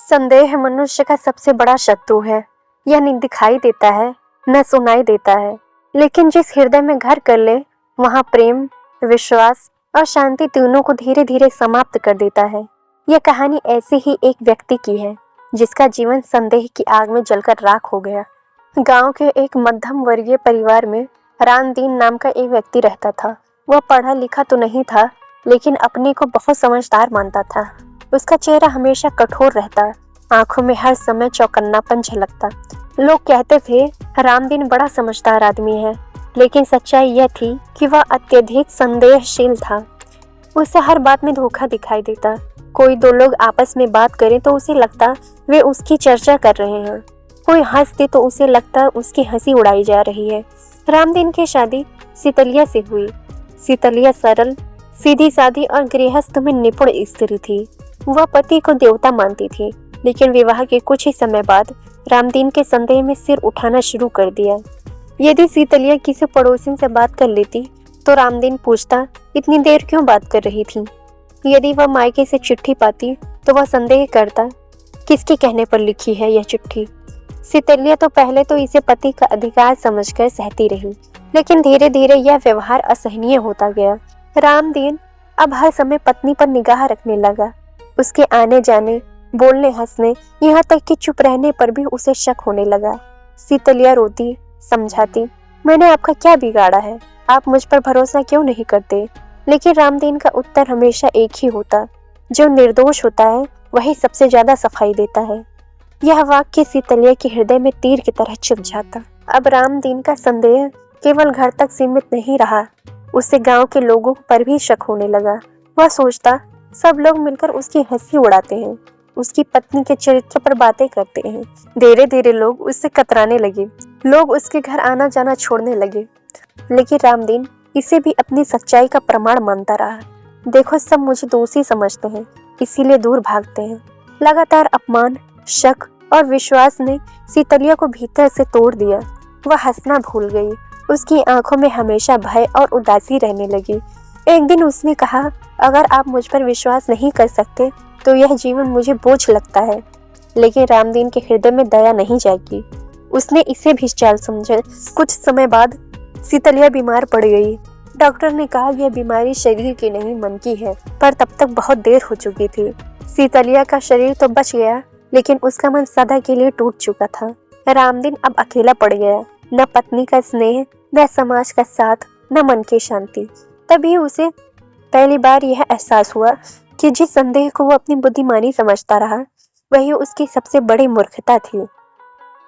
संदेह मनुष्य का सबसे बड़ा शत्रु है। यह न दिखाई देता है, न सुनाई देता है, लेकिन जिस हृदय में घर कर ले वहां प्रेम, विश्वास और शांति तीनों को धीरे धीरे समाप्त कर देता है। यह कहानी ऐसे ही एक व्यक्ति की है जिसका जीवन संदेह की आग में जलकर राख हो गया। गांव के एक मध्यम वर्गीय परिवार में रामदीन नाम का एक व्यक्ति रहता था। वह पढ़ा लिखा तो नहीं था, लेकिन अपने को बहुत समझदार मानता था। उसका चेहरा हमेशा कठोर रहता, आंखों में हर समय चौकन्नापन झलकता। लोग कहते थे रामदीन बड़ा समझदार आदमी है, लेकिन सच्चाई यह थी कि वह अत्यधिक संदेहशील था। उसे हर बात में धोखा दिखाई देता। कोई दो लोग आपस में बात करें तो उसे लगता वे उसकी चर्चा कर रहे हैं। कोई हंस दे तो उसे लगता उसकी हंसी उड़ाई जा रही है। रामदीन की शादी सीतलिया से हुई। सीतलिया सरल, सीधी सादी और गृहस्थ में निपुण स्त्री थी। वह पति को देवता मानती थी, लेकिन विवाह के कुछ ही समय बाद रामदीन के संदेह में सिर उठाना शुरू कर दिया। यदि सीतलिया किसी पड़ोसी से बात कर लेती तो रामदीन पूछता, इतनी देर क्यों बात कर रही थी। यदि वह मायके से चिट्ठी पाती तो वह संदेह करता, किसके कहने पर लिखी है यह चिट्ठी। सीतलिया तो पहले तो इसे पति का अधिकार समझकर सहती रही, लेकिन धीरे धीरे यह व्यवहार असहनीय होता गया। रामदीन अब हर समय पत्नी पर निगाह रखने लगा। उसके आने जाने, बोलने, हंसने, यहाँ तक कि चुप रहने पर भी उसे शक होने लगा। सीतलिया रोती, समझाती, मैंने आपका क्या बिगाड़ा है, आप मुझ पर भरोसा क्यों नहीं करते। लेकिन रामदीन का उत्तर हमेशा एक ही होता, जो निर्दोष होता है वही सबसे ज्यादा सफाई देता है। यह वाक्य सीतलिया के हृदय में तीर की तरह चुभ जाता। अब रामदीन का संदेह केवल घर तक सीमित नहीं रहा, उससे गांव के लोगों पर भी शक होने लगा। वह सोचता, सब लोग मिलकर उसकी हंसी उड़ाते हैं, उसकी पत्नी के चरित्र पर बातें करते हैं। धीरे धीरे लोग उससे कतराने लगे। लोग उसके घर आना जाना छोड़ने लगे, लेकिन रामदीन इसे भी अपनी सच्चाई का प्रमाण मानता रहा। देखो, सब मुझे दोषी समझते हैं, इसीलिए दूर भागते हैं। लगातार अपमान, शक और विश्वास ने सीतलिया को भीतर से तोड़ दिया। वह हंसना भूल गई। उसकी आंखों में हमेशा भय और उदासी रहने लगी। एक दिन उसने कहा, अगर आप मुझ पर विश्वास नहीं कर सकते तो यह जीवन मुझे बोझ लगता है। लेकिन रामदीन के हृदय में दया नहीं जागी। उसने इसे भी चाल समझा। कुछ समय बाद सीतलिया बीमार पड़ गई। डॉक्टर ने कहा यह बीमारी शरीर की नहीं मन की है, पर तब तक बहुत देर हो चुकी थी। सीतलिया का शरीर तो बच गया, लेकिन उसका मन सदा के लिए टूट चुका था। रामदीन अब अकेला पड़ गया, न पत्नी का स्नेह, न समाज का साथ, न मन की शांति। तभी उसे पहली बार यह एहसास हुआ कि जिस संदेह को वो अपनी बुद्धिमानी समझता रहा, वही उसकी सबसे बड़ी मूर्खता थी।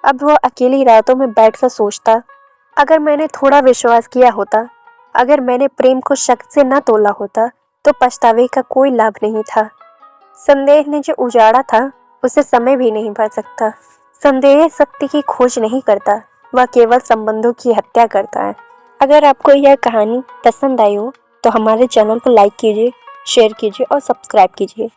अब वह अकेली रातों में बैठकर सोचता, अगर मैंने थोड़ा विश्वास किया होता, अगर मैंने प्रेम को शक से न तोला होता, तो पछतावे का कोई लाभ नहीं था। संदेह ने जो उजाड़ा था उसे समय भी नहीं भर सकता। संदेह सत्य की खोज नहीं करता, वह केवल संबंधों की हत्या करता है। अगर आपको यह कहानी पसंद आई हो तो हमारे चैनल को लाइक कीजिए, शेयर कीजिए और सब्सक्राइब कीजिए।